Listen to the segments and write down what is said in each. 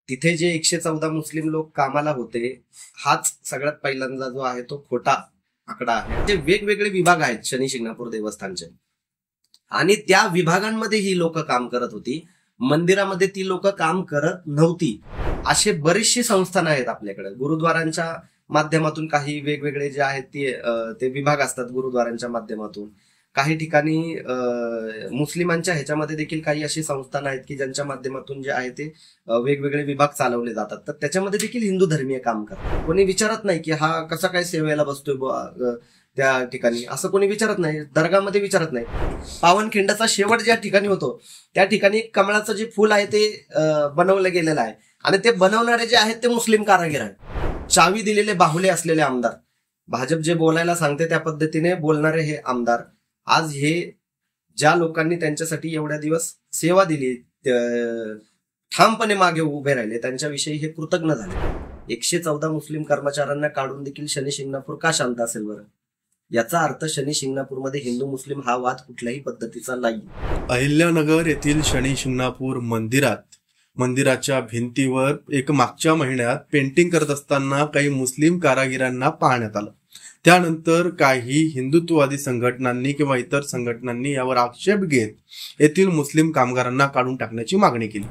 तिथे जे 114 मुस्लिम लोक कामाला होते, हाच सगळ्यात पहिल्यांदा जो आहे तो खोटा आकडा आहे. जे वेगवेगळे विभाग आहेत शनी शिंगणापूर देवस्थानचे, आणि त्या विभागांमध्ये ही लोक काम करत होती, मंदिरामध्ये ती लोक काम करत नव्हती. असे बरेचसे संस्थान आहेत आपल्याकडे. गुरुद्वारांच्या माध्यमातून काही वेगवेगळे जे आहेत ते विभाग असतात गुरुद्वारांच्या माध्यमातून. काही ठिकाणी मुस्लिमांच्या ह्याच्यामध्ये देखील काही अशी संस्थान आहेत की ज्यांच्या माध्यमातून जे आहे ते वेगवेगळे विभाग चालवले जातात. तर त्याच्यामध्ये देखील हिंदू धर्मीय काम करतात. कोणी विचारत नाही की हा कसा काय सेवेला बसतोय त्या ठिकाणी, असं कोणी विचारत नाही. दर्गामध्ये विचारत नाही. पावनखिंडाचा शेवट ज्या ठिकाणी होतो त्या ठिकाणी कमळाचं जे फुल आहे ते बनवलं गेलेलं आहे, आणि ते बनवणारे जे आहेत ते मुस्लिम कारागीर आहेत. चावी दिलेले बाहुले असलेले आमदार, भाजप जे बोलायला सांगते त्या पद्धतीने बोलणारे हे आमदार, आज हे ज्या लोकांनी त्यांच्यासाठी एवढ्या दिवस सेवा दिली, ठामपणे मागे उभे राहिले, त्यांच्याविषयी हे कृतज्ञ झाले. 114 मुस्लिम कर्मचाऱ्यांना काढून देखील शनी शिंगणापूर का शांत असेल बरं? याचा अर्थ शनी शिंगणापूरमध्ये हिंदू मुस्लिम हा वाद कुठल्याही पद्धतीचा नाही. अहिल्यानगर येथील शनी शिंगणापूर मंदिराच्या भिंतीवर एक मागच्या महिन्यात पेंटिंग करत असताना काही मुस्लिम कारागिरांना पाहण्यात आलं. त्यानंतर काही हिंदुत्ववादी संघटनांनी किंवा इतर संघटनांनी यावर आक्षेप घेत येथील मुस्लिम कामगारांना काढून टाकण्याची मागणी केली.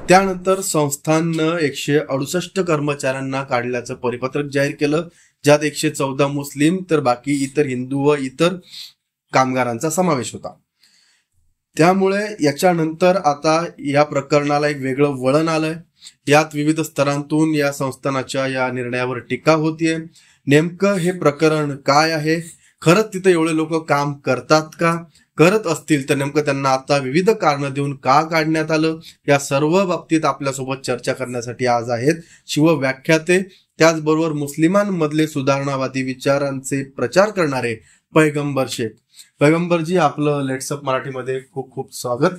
त्यानंतर संस्थाननं 168 कर्मचाऱ्यांना काढल्याचं परिपत्रक जाहीर केलं, ज्यात 114 मुस्लिम तर बाकी इतर हिंदू व इतर कामगारांचा समावेश होता. त्यामुळे याच्यानंतर आता या प्रकरणाला एक वेगळं वळण आलंय. यात विविध स्तरांतून या संस्थानाच्या या निर्णयावर टीका होतीये. नेमकं हे प्रकरण काय आहे? खरंच तिथे एवढे लोक काम करतात का? करत असतील तर नेमकं त्यांना आता विविध कारणं देऊन का काढण्यात आलं? या सर्व बाबतीत आपल्यासोबत चर्चा करण्यासाठी आज आहेत शिवव्याख्याते, त्याचबरोबर मुस्लिमांमधले सुधारणावादी विचारांचे प्रचार करणारे पैगंबर शेख. पैगंबरजी, आपलं लेट्सअप मराठीमध्ये खूप खूप स्वागत.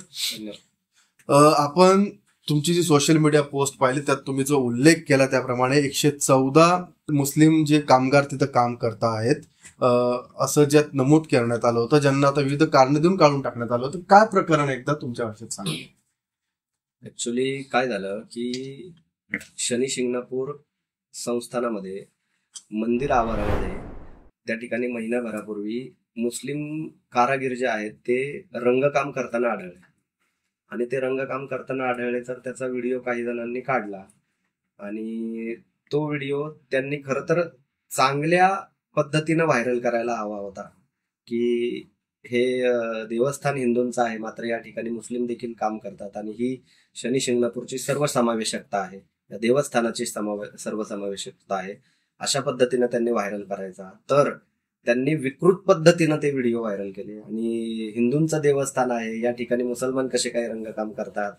आपण तुमची जी सोशल मीडिया पोस्ट पाहिली त्यात तुम्ही जो उल्लेख केला त्याप्रमाणे 114 मुस्लिम जे कामगार तिथं काम करत आहेत असं ज्यात नमूद करण्यात आलं होतं, ज्यांना आता विविध कारण देऊन काढून टाकण्यात आलं होतं. काय प्रकरण एकदा तुमच्या भाषेत सांगा. ऍक्च्युली काय झालं की शनी शिंगणापूर संस्थानामध्ये मंदिर आवारामध्ये त्या ठिकाणी महिनाभरापूर्वी मुस्लिम कारागीर जे आहेत ते रंगकाम करताना आढळले, आणि ते रंगकाम करताना आढळले तर त्याचा व्हिडिओ काही जणांनी काढला, आणि तो व्हिडिओ त्यांनी खरं तर चांगल्या पद्धतीनं व्हायरल करायला हवा होता की हे देवस्थान हिंदूंचं आहे, मात्र या ठिकाणी मुस्लिम देखील काम करतात, आणि ही शनी शिंगणापूरची सर्वसमावेशकता आहे, या देवस्थानाची सर्वसमावेशकता आहे, अशा पद्धतीनं त्यांनी व्हायरल करायचा. तर त्यांनी विकृत पद्धतीनं ते व्हिडिओ व्हायरल केले, आणि हिंदूंचं देवस्थान आहे, या ठिकाणी मुसलमान कसे काही रंगकाम करतात,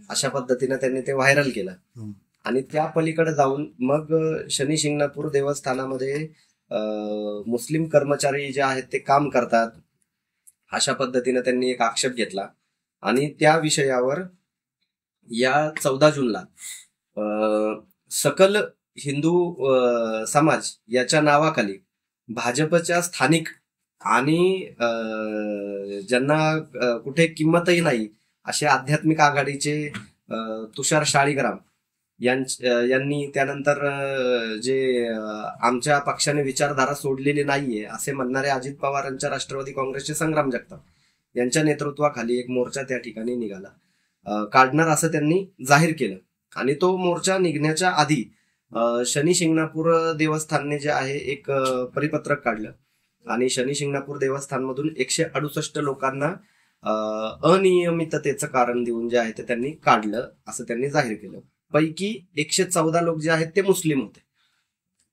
अशा पद्धतीनं त्यांनी ते व्हायरल केलं. आणि त्या पलीकडे जाऊन मग शनी शिंगणापूर देवस्थानामध्ये मुस्लिम कर्मचारी जे आहेत ते काम करतात, अशा पद्धतीनं त्यांनी एक आक्षेप घेतला, आणि त्या विषयावर या 14 जूनला सकल हिंदू समाज याच्या नावाखाली भाजपच्या स्थानिक आणि ज्यांना कुठे किंमतही नाही असे आध्यात्मिक आघाडीचे तुषार शाळीग्राम यांनी, त्यानंतर जे आमच्या पक्षाने विचारधारा सोडलेली नाहीये असे म्हणणारे अजित पवारांच्या राष्ट्रवादी काँग्रेसचे संग्राम जगताप यांच्या नेतृत्वाखाली एक मोर्चा त्या ठिकाणी निघाला, काढणार असं त्यांनी जाहीर केलं. आणि तो मोर्चा निघण्याच्या आधी शनी शिंगणापूर देवस्थानने जे आहे एक परिपत्रक काढलं, आणि शनी शिंगणापूर देवस्थानमधून 168 लोकांना अनियमिततेचं कारण देऊन जे आहे ते त्यांनी काढलं असं त्यांनी जाहीर केलं. पैकी 114 लोक जे आहेत ते मुस्लिम होते,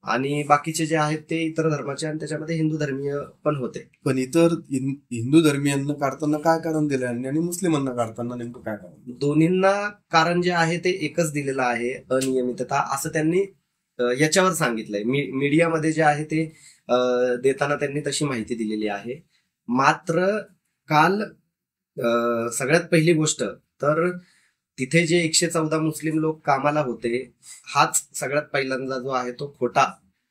आणि बाकीचे जे आहेत ते इतर धर्माचे, आणि त्याच्यामध्ये हिंदू धर्मीय पण होते. पण इतर हिंदू धर्मीयांना काढताना काय कारण दिलं आणि मुस्लिमांना काढताना नेमकं काय कारण? दोन्हींना कारण जे आहे ते एकच दिलेलं आहे, अनियमितता, असं त्यांनी याच्यावर सांगितलंय. मीडियामध्ये जे आहे ते देताना त्यांनी तशी माहिती दिलेली आहे. मात्र काल सगळ्यात पहिली गोष्ट तर तिथे जे 114 मुस्लिम लोक कामाला होते, हाच सगळ्यात पहिल्यांदा जो आहे तो खोटा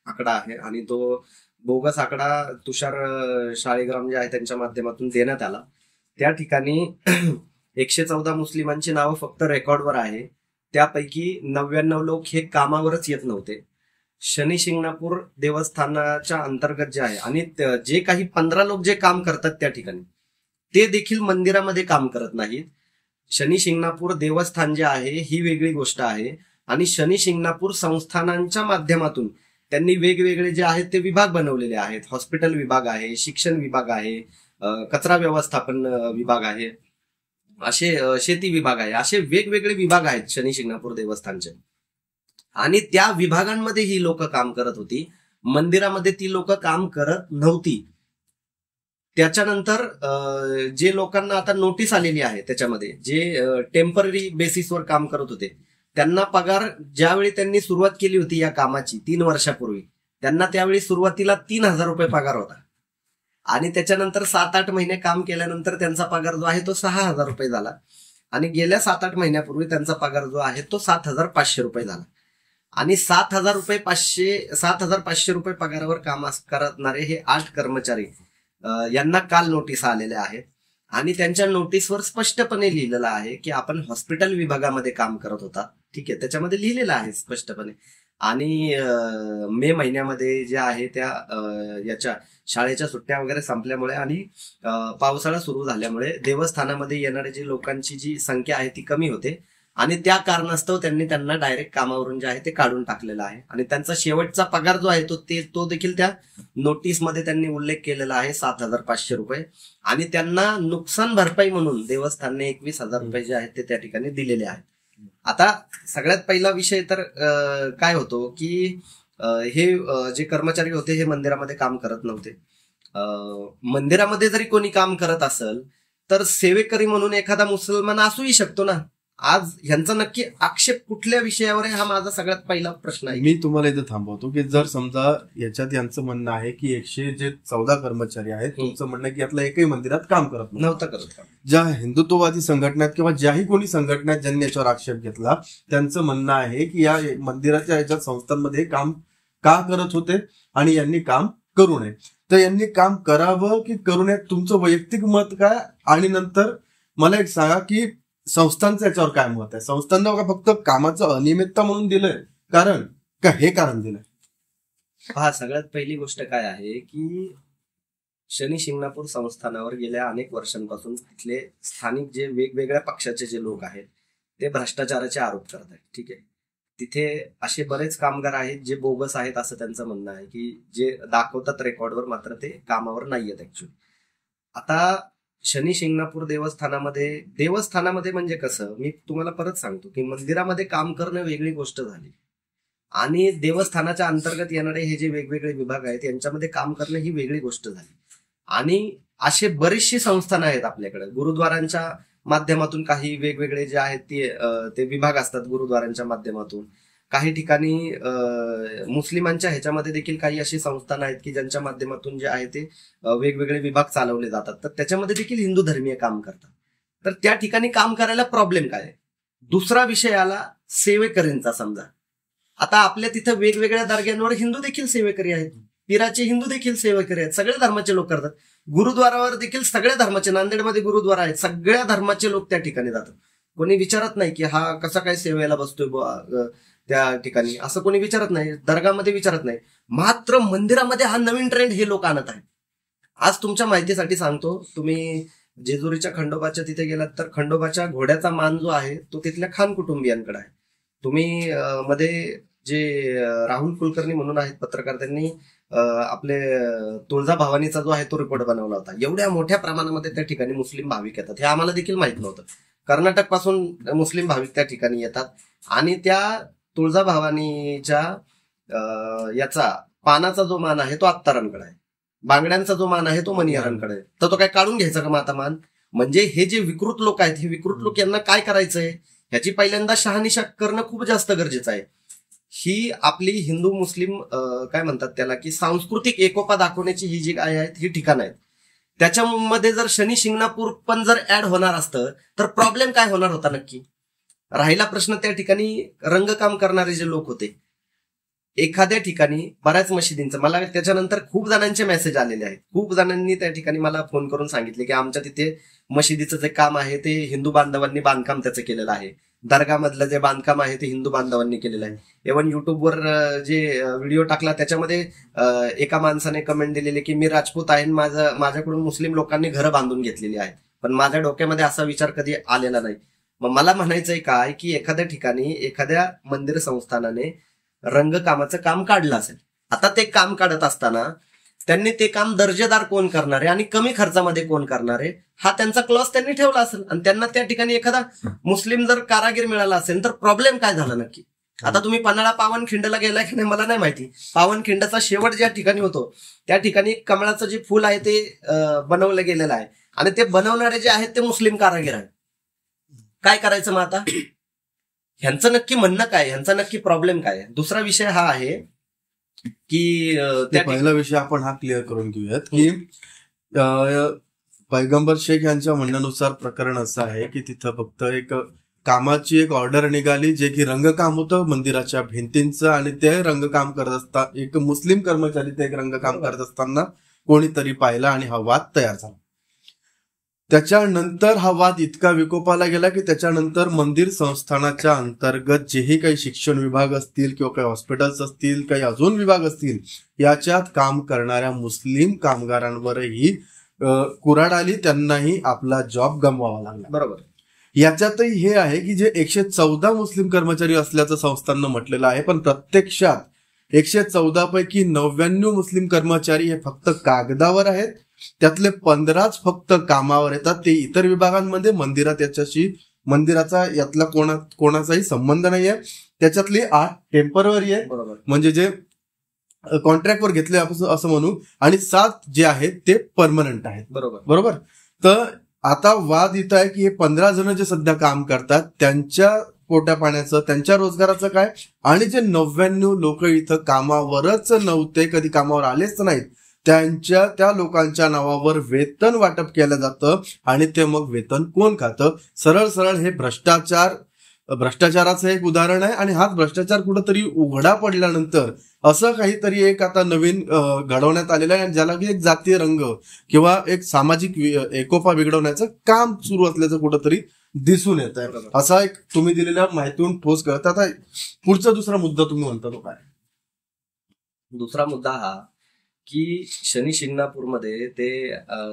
आकडा आहे, आणि तो बोगस आकडा तुषार शाळीग्राम जे आहे त्यांच्या माध्यमातून देण्यात आला. त्या ठिकाणी 114 मुस्लिमांची नावं फक्त रेकॉर्डवर आहे, त्यापैकी 99 लोक हे कामावरच येत नव्हते. शनी शिंगणापूर देवस्थानाच्या अंतर्गत जे आहे आणि जे काही 15 लोक जे काम करतात त्या ठिकाणी ते देखील मंदिरामध्ये काम करत नाहीत. शनी शिंगणापूर देवस्थान जे आहे ही वेगळी गोष्ट आहे आणि शनी शिंगणापूर संस्थानांच्या माध्यमातून त्यांनी वेगवेगळे जे आहेत ते विभाग बनवलेले आहेत. हॉस्पिटल विभाग आहे, शिक्षण विभाग आहे, कचरा व्यवस्थापन विभाग आहे, असे शेती विभाग आहे, असे वेगवेगळे विभाग आहेत शनी शिंगणापूर देवस्थानचे. आणि त्या विभागांमध्ये ही लोक काम करत होती, मंदिरामध्ये ती लोक काम करत नव्हती. त्याच्यानंतर जे लोकांना आता नोटीस आलेली आहे त्याच्यामध्ये जे टेम्पररी बेसिसवर काम करत होते त्यांना पगार ज्यावेळी त्यांनी सुरुवात केली होती या कामाची 3 वर्षापूर्वी, त्यांना त्यावेळी सुरुवातीला 3,000 रुपये पगार होता आणि त्याच्यानंतर 7-8 महिने काम केल्यानंतर त्यांचा पगार जो आहे तो 6,000 रुपये झाला आणि गेल्या 7-8 महिन्यापूर्वी त्यांचा पगार जो आहे तो 7,500 रुपये झाला. आणि 7,500 रुपये पगारावर काम करणारे हे 8 कर्मचारी यांना काल नोटीस आलेल्या आहेत आणि त्यांच्या नोटीसवर स्पष्टपणे लिहिलेलं आहे की आपण हॉस्पिटल विभागामध्ये काम करत होता. ठीक आहे, त्याच्यामध्ये लिहिलेलं आहे स्पष्टपणे. आणि मे महिन्यामध्ये जे आहे त्या याच्या शाळेच्या सुट्ट्या वगैरे संपल्यामुळे आणि पावसाळा सुरू झाल्यामुळे देवस्थानामध्ये येणारे जे लोकांची जी संख्या आहे ती कमी होते आणि त्या कारणास्तव त्यांनी त्यांना डायरेक्ट कामावरून जे आहे ते काढून टाकलेलं आहे आणि त्यांचा शेवटचा पगार जो आहे तो देखील त्या नोटीसमध्ये त्यांनी उल्लेख केलेला आहे 7,500 रुपये आणि त्यांना नुकसान भरपाई म्हणून देवस्थानने 21,000 रुपये जे आहेत ते त्या ठिकाणी दिलेले आहेत. आता सगळ्यात पहिला विषय तर काय होतो की हे जे कर्मचारी होते हे मंदिरामध्ये काम करत नव्हते. मंदिरामध्ये जरी कोणी काम करत असेल तर सेवेकरी म्हणून एखादा मुसलमान असूही शकतो ना. आज ह्यांचा नक्की आक्षेप कुठल्या विषयावर आहे हा माझा सगळ्यात पहिला प्रश्न आहे. मी तुम्हाला इथं थांबवतो की जर समजा याच्यात यांचं म्हणणं आहे की 114 कर्मचारी आहेत, तुमचं म्हणणं की यातला एकही मंदिरात काम करत नव्हतं करत. ज्या हिंदुत्ववादी संघटनात किंवा ज्याही कोणी संघटनात ज्यांनी याच्यावर आक्षेप घेतला त्यांचं म्हणणं आहे की या मंदिराच्या याच्यात संस्थांमध्ये काम का करत होते आणि यांनी काम करू नये. तर यांनी काम करावं की करू नये तुमचं वैयक्तिक मत काय? आणि नंतर मला एक सांगा की संस्थांचं याच्यावर काय मत आहे? संस्थांना का फक्त कामाचं अनियमितता म्हणून दिलंय कारण का हे कारण दिलंय? हा, सगळ्यात पहिली गोष्ट काय आहे की शनी शिंगणापूर संस्थानावर गेल्या अनेक वर्षांपासून तिथले स्थानिक जे वेगवेगळ्या पक्षाचे जे लोक आहेत ते भ्रष्टाचाराचे आरोप करत आहेत. ठीक आहे, तिथे असे बरेच कामगार आहेत जे बोगस आहेत असं त्यांचं म्हणणं आहे की जे दाखवतात रेकॉर्डवर मात्र ते कामावर नाही आहेत ऍक्च्युली. आता शनी शिंगणापूर देवस्थानामध्ये म्हणजे कसं, मी तुम्हाला परत सांगतो की मंदिरामध्ये काम करणं वेगळी गोष्ट झाली आणि देवस्थानाच्या अंतर्गत येणारे हे जे वेगवेगळे विभाग आहेत यांच्यामध्ये काम करणं ही वेगळी गोष्ट झाली. आणि असे बरेचशी संस्थान आहेत आपल्याकडे. गुरुद्वारांच्या माध्यमातून काही वेगवेगळे जे आहेत ते विभाग असतात गुरुद्वारांच्या माध्यमातून. काही ठिकाणी मुस्लिमांच्या ह्याच्यामध्ये देखील काही अशी संस्थान आहेत की ज्यांच्या माध्यमातून जे आहे ते वेगवेगळे विभाग चालवले जातात. तर त्याच्यामध्ये देखील हिंदू धर्मीय काम करतात. तर त्या ठिकाणी काम करायला प्रॉब्लेम काय आहे? दुसरा विषय आला सेवेकरींचा. समजा आता आपल्या तिथं वेगवेगळ्या दर्ग्यांवर हिंदू देखील सेवेकरी आहेत, पीराचे हिंदू देखील सेवेकरी आहेत, सगळ्या धर्माचे लोक करतात. गुरुद्वारावर देखील सगळ्या धर्माचे, नांदेडमध्ये गुरुद्वारा आहेत, सगळ्या धर्माचे लोक त्या ठिकाणी जातात. कोणी विचारत नाही की हा कसा काय सेवेला बसतोय त्या ठिकाणी, असं कोणी विचारत नाही. दर्गामध्ये विचारत नाही. मात्र मंदिरामध्ये हा नवीन ट्रेंड हे लोक आणत आहेत. आज तुमच्या माहितीसाठी सांगतो, तुम्ही जेजुरीच्या खंडोबाच्या तिथे गेलात तर खंडोबाच्या घोड्याचा मान जो आहे तो तिथल्या खान कुटुंबियांकडे आहे. तुम्ही मध्ये जे राहुल कुलकर्णी म्हणून आहेत पत्रकार, त्यांनी आपले तुळजाभवानीचा जो आहे तो रिपोर्ट बनवला होता. एवढ्या मोठ्या प्रमाणामध्ये त्या ठिकाणी मुस्लिम भाविक येतात हे आम्हाला देखील माहित नव्हतं. कर्नाटक पासून मुस्लिम भाविक त्या ठिकाणी येतात आणि त्या तुळजाभवानीच्या याचा पानाचा जो मान आहे तो अत्तारांकडे आहे, बांगड्यांचा जो मान आहे तो मणियारांकडे आहे. तर तो काय काढून घ्यायचा का माता मान? म्हणजे हे जे विकृत लोक आहेत, हे विकृत लोक यांना काय करायचंय ह्याची पहिल्यांदा शहानिशा करणं खूप जास्त गरजेचं आहे. ही आपली हिंदू मुस्लिम काय म्हणतात त्याला की सांस्कृतिक एकोपा दाखवण्याची ही जी काय आहेत ही ठिकाणं आहेत. त्याच्यामध्ये जर शनी शिंगणापूर पण जर ऍड होणार असतं तर प्रॉब्लेम काय होणार होता नक्की? राहिला प्रश्न त्या ठिकाणी रंगकाम करणारे जे लोक होते. एखाद्या ठिकाणी बऱ्याच मशिदींचं, मला त्याच्यानंतर खूप जणांचे मेसेज आलेले आहेत. खूप जणांनी त्या ठिकाणी मला फोन करून सांगितले की आमच्या तिथे मशिदीचं जे काम आहे ते हिंदू बांधवांनी बांधकाम त्याचं केलेलं आहे. दर्गामधलं जे बांधकाम आहे ते हिंदू बांधवांनी केलेलं आहे. इव्हन युट्यूबवर जे व्हिडिओ टाकला त्याच्यामध्ये एका माणसाने कमेंट दिलेली की मी राजपूत आहे, माझ्याकडून मुस्लिम लोकांनी घरं बांधून घेतलेली आहेत, पण माझ्या डोक्यामध्ये असा विचार कधी आलेला नाही. मग मला म्हणायचंय काय की एखाद्या ठिकाणी एखाद्या मंदिर संस्थानाने रंगकामाचं काम काढलं असेल, आता ते काम काढत असताना त्यांनी ते काम दर्जेदार कोण करणारे आणि कमी खर्चामध्ये कोण करणारे हा त्यांचा क्लॉज त्यांनी ठेवला असेल, आणि त्यांना त्या ठिकाणी एखादा मुस्लिम जर कारागीर मिळाला असेल तर प्रॉब्लेम काय झाला नक्की. आता तुम्ही पन्हाळा पावनखिंडला गेलाय की नाही मला नाही माहिती. पावनखिंडाचा शेवट ज्या ठिकाणी होतो त्या ठिकाणी कमळाचं जे फुल आहे ते बनवलं गेलेलं आहे, आणि ते बनवणारे जे आहेत ते मुस्लिम कारागीर आहेत. काय करायचं मग आता, ह्यांचं नक्की म्हणणं काय, ह्यांचा नक्की प्रॉब्लेम काय. दुसरा विषय हा आहे की पहिला विषय आपण हा क्लिअर करून घेऊयात की पैगंबर शेख यांच्या म्हणण्यानुसार प्रकरण असं आहे की तिथं फक्त एक कामाची एक ऑर्डर निघाली जे की रंगकाम होतं मंदिराच्या भिंतींचं, आणि ते रंगकाम करत असताना एक मुस्लिम कर्मचारी ते एक रंगकाम करत असताना कोणीतरी पाहिला आणि हा वाद तयार झाला. त्याच्यानंतर हा वाद इतका विकोपाला गेला की त्याच्यानंतर मंदिर संस्थानाच्या अंतर्गत जेही काही शिक्षण विभाग असतील किंवा काही हॉस्पिटल्स असतील, काही अजून विभाग असतील, याच्यात काम करणाऱ्या मुस्लिम कामगारांवरही कुऱ्हाड आली, त्यांनाही आपला जॉब गमवावा लागला. बरोबर. याच्यातही हे आहे की जे 114 मुस्लिम कर्मचारी असल्याचं संस्थांनं म्हटलेलं आहे, पण प्रत्यक्षात 114 पैकी 99 मुस्लिम कर्मचारी हे फक्त कागदावर आहेत. त्यातले 15च फक्त कामावर येतात. ते इतर विभागांमध्ये मंदिराचा यातला कोणाचाही संबंध नाहीये. त्याच्यातली 8 टेम्पररी आहे, म्हणजे जे कॉन्ट्रॅक्टवर घेतले असं म्हणू, आणि 7 जे आहेत ते परमनंट आहेत. बरोबर. तर आता वाद इथं आहे की हे 15 जण जे सध्या काम करतात त्यांच्या पोट्या पाण्याचं, त्यांच्या रोजगाराचं काय, आणि जे 99 लोक इथं कामावरच नव्हते, कधी कामावर आलेच नाहीत, त्या लोकांच्या नावावर वेतन वाटप केलं जातं, आणि ते मग वेतन कोण खातं. सरळ हे भ्रष्टाचाराचं एक उदाहरण आहे. आणि हाच भ्रष्टाचार कुठंतरी उघडा पडल्यानंतर असं काहीतरी एक आता नवीन घडवण्यात आलेलं आहे, ज्याला की एक जातीय रंग किंवा एक सामाजिक एकोपा बिघडवण्याचं काम सुरू असल्याचं कुठंतरी दिसून येत आहे. असा एक तुम्ही दिलेल्या माहितीहून ठोस करत. आता पुढचा दुसरा मुद्दा तुम्ही म्हणता तो काय. दुसरा मुद्दा हा की शनी शिंगणापूरमध्ये ते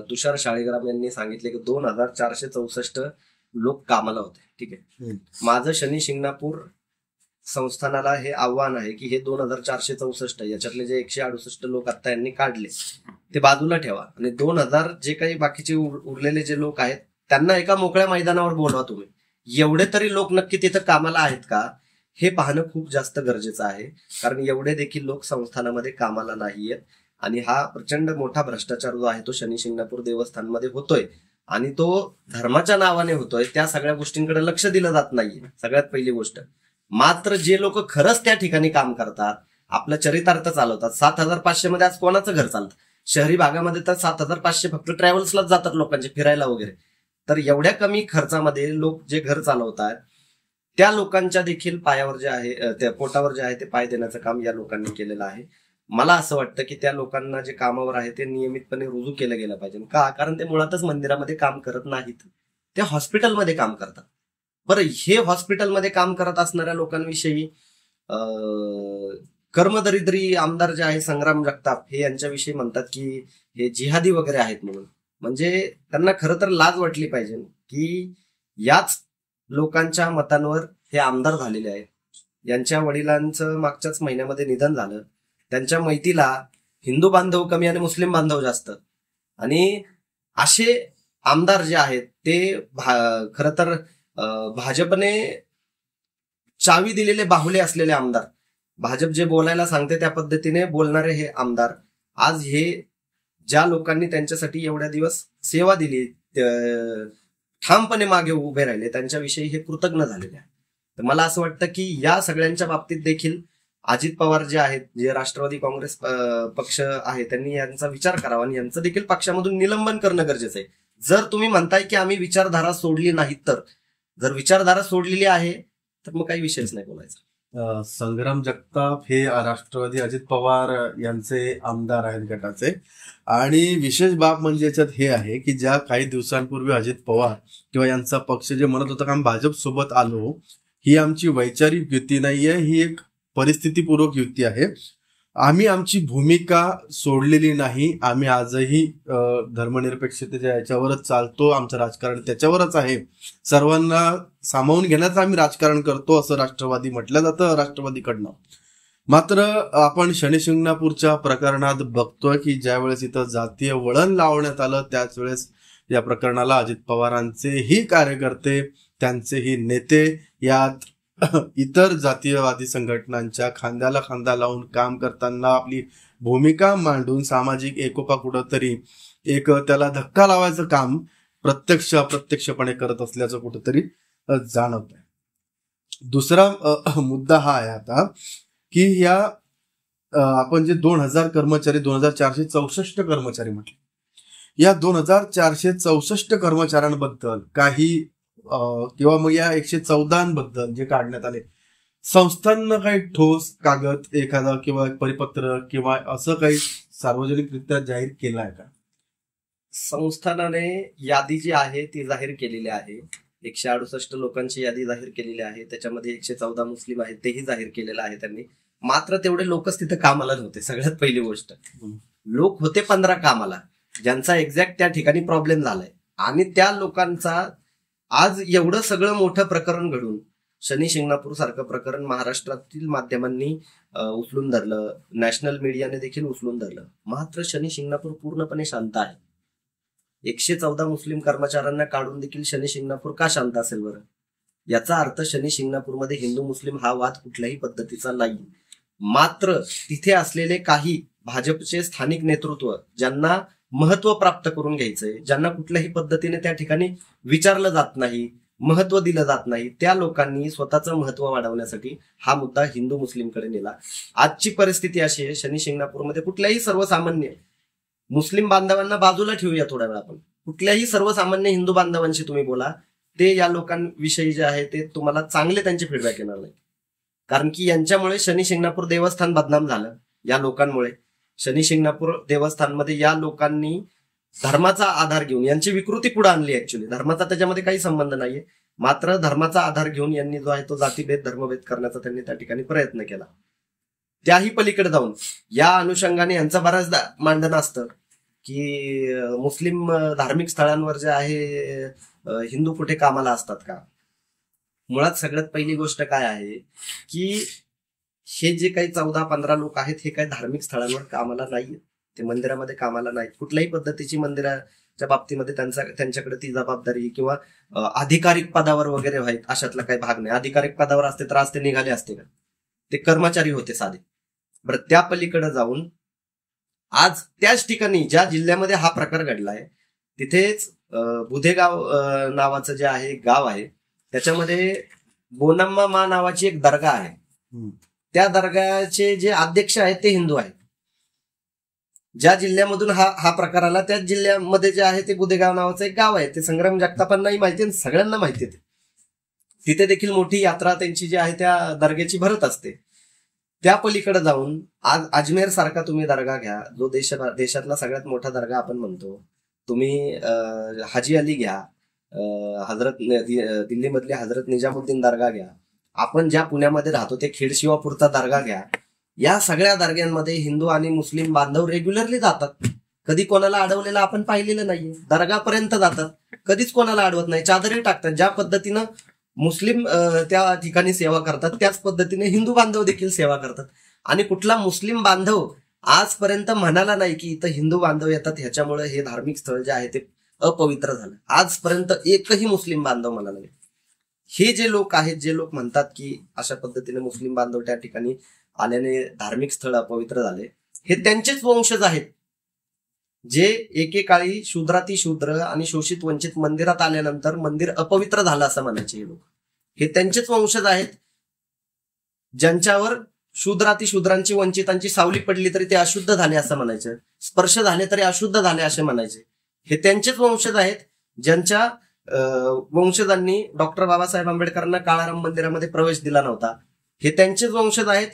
तुषार शाळीग्राम यांनी सांगितले की 2464 लोक कामाला होते. ठीक आहे. माझं शनी शिंगणापूर संस्थानाला हे आव्हान आहे की हे 2464 याच्यातले जे 168 लोक आता यांनी काढले ते बाजूला ठेवा, आणि 2000 जे काही बाकीचे उरलेले जे लोक आहेत त्यांना एका मोकळ्या मैदानावर बोलवा तुम्ही. एवढे तरी लोक नक्की तिथं कामाला आहेत का हे पाहणं खूप जास्त गरजेचं आहे, कारण एवढे देखील लोक संस्थानामध्ये कामाला नाहीयेत. आणि हा प्रचंड मोठा भ्रष्टाचार जो आहे तो शनी शिंगणापूर देवस्थानमध्ये होतोय, आणि तो धर्माच्या नावाने होतोय. त्या सगळ्या गोष्टींकडे लक्ष दिलं जात नाहीये. सगळ्यात पहिली गोष्ट. मात्र जे लोक खरंच त्या ठिकाणी काम करतात, आपलं चरितार्थ चालवतात, 7500 मध्ये आज कोणाचं घर चालतं. शहरी भागामध्ये तर 7500 फक्त ट्रॅव्हल्सलाच जातात लोकांचे, फिरायला वगैरे. तर एवढ्या कमी खर्चामध्ये लोक जे घर चालवतात त्या लोकांच्या देखील पायावर जे आहे, त्या पोटावर जे आहे ते पाय देण्याचं काम या लोकांनी केलेलं आहे. मला असं वाटतं की त्या लोकांना जे कामावर आहे ते नियमितपणे रुजू केलं गेलं पाहिजे. का? कारण ते मुळातच मंदिरामध्ये काम करत नाहीत, ते हॉस्पिटलमध्ये काम करतात. बरं, हे हॉस्पिटलमध्ये काम करत असणाऱ्या लोकांविषयी कर्मदरिद्री आमदार जे आहे संग्राम जगताप हे यांच्याविषयी म्हणतात की हे जिहादी वगैरे आहेत म्हणून. म्हणजे त्यांना खरं तर लाज वाटली पाहिजे की याच लोकांच्या मतांवर हे आमदार झालेले आहेत. यांच्या वडिलांचं मागच्याच महिन्यामध्ये निधन झालं. त्यांच्या मैतीला हिंदू बांधव कमी आणि मुस्लिम बांधव जास्त. आणि असे आमदार जे आहेत ते खरं तर भाजपने चावी दिलेले बाहुले असलेले आमदार, भाजप जे बोलायला सांगते त्या पद्धतीने बोलणारे हे आमदार, आज हे ज्या लोकांनी त्यांच्यासाठी एवढ्या दिवस सेवा दिली, ठामपणे मागे उभे राहिले, त्यांच्याविषयी हे कृतज्ञ झालेले आहे. तर मला असं वाटतं की या सगळ्यांच्या बाबतीत देखील अजित पवार जे आहेत, जे राष्ट्रवादी काँग्रेस पक्ष आहे, त्यांनी यांचा विचार करावा आणि यांचं देखील पक्षामधून निलंबन करणं गरजेचं आहे. जर तुम्ही म्हणताय की आम्ही विचारधारा सोडली नाही, तर जर विचारधारा सोडलेली आहे तर मग काही विषयच नाही बोलायचा. संग्राम जगताप हे राष्ट्रवादी अजित पवार यांचे आमदार आहेत गटाचे. आणि विशेष बाब म्हणजे याच्यात हे आहे की ज्या काही दिवसांपूर्वी अजित पवार किंवा यांचा पक्ष जे म्हणत होता की आम्ही भाजप सोबत आलो, ही आमची वैचारिक युती नाहीये, ही एक परिस्थितीपूर्वक युती आहे. आम्ही आमची भूमिका सोडलेली नाही. आम्ही आजही धर्मनिरपेक्षतेच्या याच्यावरच चालतो. आमचं राजकारण त्याच्यावरच आहे. सर्वांना सामावून घेण्याचं आम्ही राजकारण करतो असं राष्ट्रवादी म्हटलं जातं राष्ट्रवादीकडनं. मात्र आपण शनिशिंगणापूरच्या प्रकरणात बघतोय की ज्यावेळेस इथं जातीय वळण लावण्यात आलं त्याच वेळेस या प्रकरणाला अजित पवारांचेही कार्यकर्ते, त्यांचेही नेते, यात इतर जातीयवादी संघटनांच्या खांद्याला खांदा लावून काम करताना आपली भूमिका मांडून सामाजिक एकोपा कुठंतरी एक त्याला धक्का लावायचं काम अप्रत्यक्षपणे करत असल्याचं कुठंतरी जाणवत आहे. दुसरा मुद्दा हा आहे आता की या आपण जे 2000 कर्मचारी 2464 कर्मचारी म्हटले, या 2464 कर्मचाऱ्यांबद्दल काही किंवा मग या 114 जे काढण्यात आले, संस्थांना काही ठोस कागद एखादा किंवा परिपत्र किंवा असं काही सार्वजनिकरित्या जाहीर केलं आहे का? संस्थानाने यादी जी आहे ती जाहीर केलेली आहे. 168 लोकांची यादी जाहीर केलेली आहे. त्याच्यामध्ये 114 मुस्लिम आहेत, तेही जाहीर केलेलं आहे त्यांनी. मात्र तेवढे लोकच तिथे कामाला नव्हते. सगळ्यात पहिली गोष्ट, लोक होते 15 कामाला, ज्यांचा एक्झॅक्ट त्या ठिकाणी प्रॉब्लेम झालाय. आणि त्या लोकांचा आज एवढं सगळं मोठं प्रकरण घडून शनी शिंगणापूर सारखं प्रकरण महाराष्ट्रातील माध्यमांनी उचलून धरलं, नॅशनल मीडियाने देखील उचलून धरलं. मात्र शनी शिंगणापूर पूर्णपणे शांत आहे. 114 मुस्लिम कर्मचाऱ्यांना काढून देखील शनी शिंगणापूर का शांत असेल बरं? याचा अर्थ शनी शिंगणापूरमध्ये हिंदू मुस्लिम हा वाद कुठल्याही पद्धतीचा नाही. मात्र तिथे असलेले काही भाजपचे स्थानिक नेतृत्व, ज्यांना महत्व प्राप्त करून घ्यायचंय, ज्यांना कुठल्याही पद्धतीने त्या ठिकाणी विचारलं जात नाही, महत्व दिलं जात नाही, त्या लोकांनी स्वतःचं महत्व वाढवण्यासाठी हा मुद्दा हिंदू मुस्लिमकडे नेला. आजची परिस्थिती अशी आहे, शनी शिंगणापूरमध्ये कुठल्याही सर्वसामान्य मुस्लिम बांधवांना बाजूला ठेवूया थोड्या वेळ, आपण कुठल्याही सर्वसामान्य हिंदू बांधवांशी तुम्ही बोला, ते या लोकांविषयी जे आहे ते तुम्हाला चांगले त्यांचे फीडबॅक येणार नाही. कारण की यांच्यामुळे शनी शिंगणापूर देवस्थान बदनाम झालं. या लोकांमुळे शनी शिंगणापूर देवस्थानमध्ये या लोकांनी धर्माचा आधार घेऊन यांची विकृती पुढे आणली. ऍक्च्युली धर्माचा त्याच्यामध्ये काही संबंध नाहीये. मात्र धर्माचा आधार घेऊन यांनी जो आहे तो जातीभेद धर्मभेद करण्याचा त्यांनी त्या ठिकाणी प्रयत्न केला. त्याही पलीकडे जाऊन या अनुषंगाने यांचं बऱ्याचदा मांडणं असतं की मुस्लिम धार्मिक स्थळांवर जे आहे हिंदू कुठे कामाला असतात का? मुळात सगळ्यात पहिली गोष्ट काय आहे की हे जे काही 14-15 लोक आहेत हे काही धार्मिक स्थळांवर कामाला नाहीये, ते मंदिरामध्ये कामाला नाहीत. कुठल्याही पद्धतीची मंदिराच्या बाबतीमध्ये त्यांच्याकडे ती जबाबदारी किंवा अधिकारिक पदावर वगैरे व्हायत अशातला काही भाग नाही. अधिकारिक पदावर असते तर आज ते निघाले असते का? ते कर्मचारी होते साधे. बरं, त्या पलीकडे जाऊन आज त्याच ठिकाणी ज्या जिल्ह्यामध्ये हा प्रकार घडलाय तिथेच बुधेगाव नावाचं जे आहे गाव आहे, त्याच्यामध्ये बोनम्मा मा नावाची एक दर्गा आहे. त्या दर्गाचे जे अध्यक्ष आहेत ते हिंदू आहेत. ज्या जिल्ह्यामधून हा प्रकार आला त्याच जिल्ह्यामध्ये जे आहे ते बुधेगाव नावाचं एक गाव आहे. ते संग्राम जगतापांनाही माहिती आहे, सगळ्यांना माहिती आहे. तिथे देखील मोठी यात्रा त्यांची जी आहे त्या दर्ग्याची भरत असते. त्या पलीकडे जाऊन आज अजमेर सारखा तुम्ही दर्गा घ्या, जो देशातला सगळ्यात मोठा दर्गा आपण म्हणतो. तुम्ही हाजी अली घ्या, दिल्लीमधली हजरत निजामुद्दीन दर्गा घ्या, आपण ज्या पुण्यामध्ये राहतो ते खेड शिवापूरचा दर्गा घ्या. या सगळ्या दर्ग्यांमध्ये हिंदू आणि मुस्लिम बांधव रेग्युलरली जातात. कधी कोणाला अडवलेलं आपण पाहिलेलं नाहीये. दर्गापर्यंत जातात, कधीच कोणाला अडवत नाही, चादरी टाकतात. ज्या पद्धतीनं मुस्लिम त्या ठिकाणी सेवा करतात त्याच पद्धतीने हिंदू बांधव देखील सेवा करतात. आणि कुठला मुस्लिम बांधव आजपर्यंत म्हणाला नाही की इथं हिंदू बांधव येतात ह्याच्यामुळे हे धार्मिक स्थळ जे आहे ते अपवित्र झालं. आजपर्यंत एकही मुस्लिम बांधव म्हणाला नाही. हे जे लोक आहेत, जे लोक म्हणतात की अशा पद्धतीने मुस्लिम बांधव त्या ठिकाणी आल्याने धार्मिक स्थळ अपवित्र झाले, हे त्यांचेच वंशज आहेत जे एकेकाळी शूद्राती शूद्र आणि शोषित वंचित मंदिरात आल्यानंतर मंदिर अपवित्र झालं असं म्हणायचे हे लोक. हे त्यांचेच वंशज आहेत ज्यांच्यावर शूद्राती शूद्रांची वंचितांची सावली पडली तरी ते अशुद्ध झाले असं म्हणायचे, स्पर्श झाले तरी अशुद्ध झाले असे म्हणायचे. हे त्यांचेच वंशज आहेत ज्यांच्या वंशजांनी डॉक्टर बाबासाहेब आंबेडकरांना काळाराम मंदिरामध्ये प्रवेश दिला नव्हता. हे त्यांचेच वंशज आहेत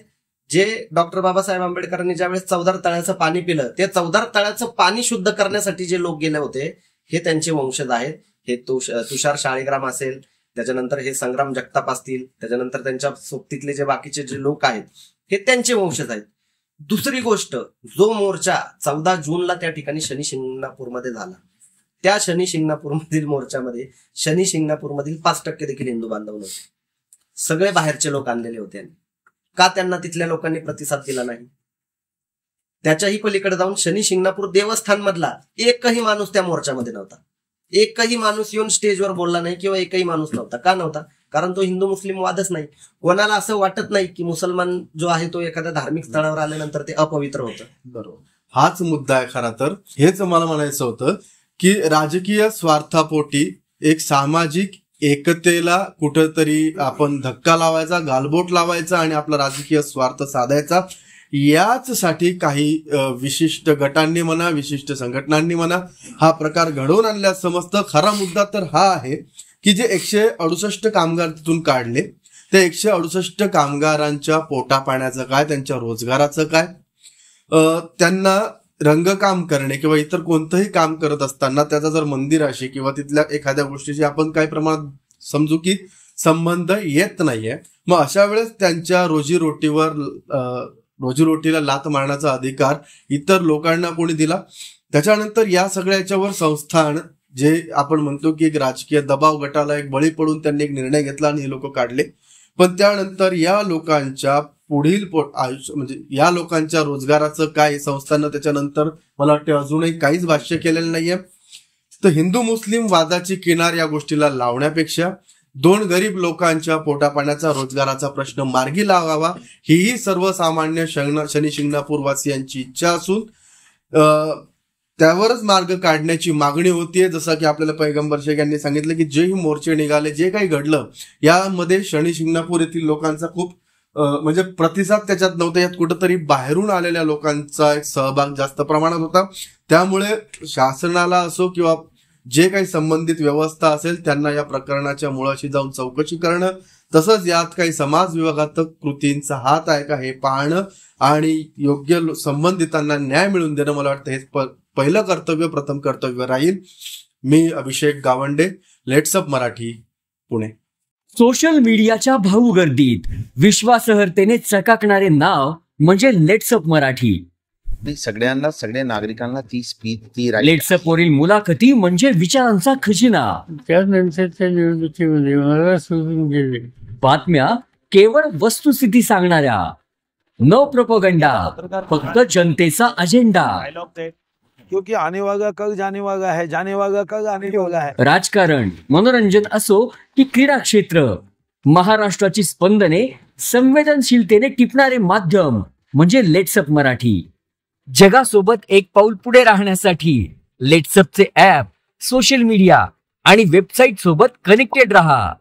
जे डॉक्टर बाबासाहेब आंबेडकरांनी ज्यावेळेस चवदार तळ्याचं पाणी पिलं, ते चवदार तळ्याचं पाणी शुद्ध करण्यासाठी जे लोक गेले होते हे त्यांचे वंशज आहेत. हे तुषार शाळीग्राम असेल, त्याच्यानंतर हे संग्राम जगताप असतील, त्याच्यानंतर त्यांच्या सोबतीतले जे बाकीचे जे लोक आहेत हे त्यांचे वंशज आहेत. दुसरी गोष्ट, जो मोर्चा 14 जूनला त्या ठिकाणी शनी शिंगणापूरमध्ये झाला, त्या शनी शिंगणापूरमधील मोर्चामध्ये शनी शिंगणापूरमधील 5% देखील हिंदू बांधव नव्हते. सगळे बाहेरचे लोक आणलेले होते. का त्यांना तिथल्या लोकांनी प्रतिसाद दिला नाही? त्याच्याही पलीकडे जाऊन शनी शिंगणापूर देवस्थान मधला एकही माणूस त्या मोर्चामध्ये नव्हता. एकही माणूस येऊन स्टेजवर बोलला नाही किंवा एकही माणूस नव्हता. का नव्हता? कारण तो हिंदू मुस्लिम वादच नाही. कोणाला असं वाटत नाही की मुसलमान जो आहे तो एखाद्या धार्मिक स्थळावर आल्यानंतर ते अपवित्र होतं. बरोबर, हाच मुद्दा आहे खरा तर. हेच मला म्हणायचं होतं की राजकीय स्वार्थापोटी एक सामाजिक एकतेला कुठंतरी आपण धक्का लावायचा, गालबोट लावायचा आणि आपला राजकीय स्वार्थ साधायचा. याच साठी काही विशिष्ट गटांनी म्हणा, विशिष्ट संघटनांनी म्हणा, हा प्रकार घडवून आणल्यास समजतं. खरा मुद्दा तर हा आहे की जे 168 कामगार तिथून काढले, ते 168 कामगारांच्या पोटा पाण्याचं काय, त्यांच्या रोजगाराचं काय, त्यांना रंगकाम करणे किंवा इतर कोणतंही काम करत असताना त्याचा जर मंदिराशी किंवा तिथल्या एखाद्या गोष्टीशी आपण काही प्रमाणात समजू की संबंध येत नाहीये, मग अशा वेळेस त्यांच्या रोजीरोटीला लाथ मारण्याचा अधिकार इतर लोकांना कोणी दिला? त्याच्यानंतर या सगळ्याच्यावर संस्थान, जे आपण म्हणतो की एक राजकीय दबाव गटाला एक बळी पडून त्यांनी एक निर्णय घेतला आणि हे लोक काढले. पण त्यानंतर या लोकांच्या पुढील आयुष्य म्हणजे या लोकांच्या रोजगाराचं काय, संस्थांना त्याच्यानंतर मला वाटतं अजूनही काहीच भाष्य केलेलं नाहीये. तर हिंदू मुस्लिम वादाची किनार या गोष्टीला लावण्यापेक्षा 2 गरीब लोकांच्या पोटापाण्याचा, रोजगाराचा प्रश्न मार्गी लावावा, हीही सर्वसामान्य शनी शिंगणापूर वासियांची इच्छा असून त्यावरच मार्ग काढण्याची मागणी होतीये. जसं की आपल्याला पैगंबर शेख यांनी सांगितलं की जेही मोर्चे निघाले, जे काही घडलं, यामध्ये शनी शिंगणापूर येथील लोकांचा खूप म्हणजे प्रतिसाद त्याच्यात नव्हता. यात कुठंतरी बाहेरून आलेल्या लोकांचा एक सहभाग जास्त प्रमाणात होता. त्यामुळे शासनाला असो किंवा जे काही संबंधित व्यवस्था असेल त्यांना या प्रकरणाच्या मुळाशी जाऊन चौकशी करणं, तसंच यात काही समाज विभागात कृतींचा हात आहे का हे पाहणं आणि योग्य संबंधितांना न्याय मिळवून देणं, मला वाटतं हे पहिलं कर्तव्य, प्रथम कर्तव्य राहील. मी अभिषेक गावंडे, लेट्सअप मराठी, पुणे. सोशल मीडियाच्या भाऊ गर्दीत विश्वासार्हतेने चकाकणारे नाव म्हणजे लेट्सअप मराठी. सगळ्यांना, सगळ्या नागरिकांना ती स्पीच, ती लेट्सअप वरील मुलाखती म्हणजे विचारांचा खजिना. त्यानंतरच्या निवडणुकीमध्ये मला सोडून गेले. बातम्या केवळ वस्तुस्थिती सांगणाऱ्या, न प्रोपोगंडा, फक्त जनतेचा अजेंडा. क्योंकि आने वाला कल जाने वाला है, जाने वाला कल आने वाला है. राजकारण, मनोरंजन असो की क्रीडा क्षेत्र, महाराष्ट्राची स्पंदने संवेदनशीलतेने टिपणारे माध्यम म्हणजे लेट्सअप मराठी. जगासोबत एक पाऊल पुढे राहण्यासाठी लेट्सअपचे ऍप, सोशल मीडिया आणि वेबसाईट सोबत कनेक्टेड रहा.